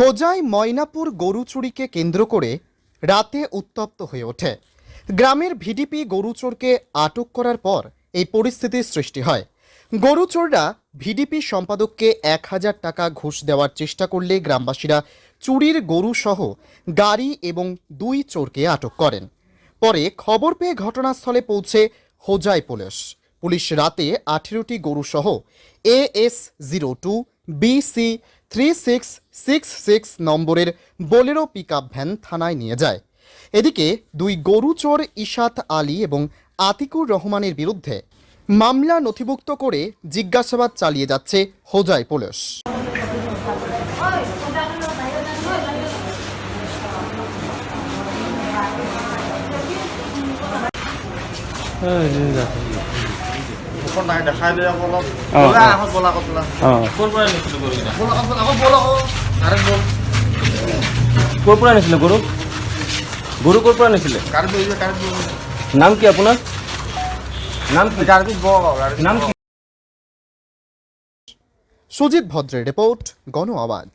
হোজাই ময়নাপুর গরু চুরিকে কেন্দ্র করে রাতে উত্তপ্ত হয়ে ওঠে। গ্রামের ভিডিপি গরু চোরকে আটক করার পর এই পরিস্থিতির সৃষ্টি হয়। গরু চোররা ভিডিপি সম্পাদককে ১,০০০ টাকা ঘুষ দেওয়ার চেষ্টা করলে গ্রামবাসীরা চুরির গরু সহ গাড়ি এবং ২ চোরকে আটক করেন। পরে খবর পেয়ে ঘটনাস্থলে পৌঁছে হোজাই পুলিশ রাতে ১৮টি গরু সহ AS02 BC 3666 নম্বরের বোলেরো পিকআপ ভ্যান থানায় নিয়ে যায়। এদিকে ২ গরু চোর ইশাত আলী এবং আতিকুর রহমানের বিরুদ্ধে মামলা নথিভুক্ত করে জিজ্ঞাসাবাদ চালিয়ে যাচ্ছে হোজাই পুলিশ। নাম কি আপনার? নাম কি? সুজিত ভদ্রের রিপোর্ট, গণ আওয়াজ।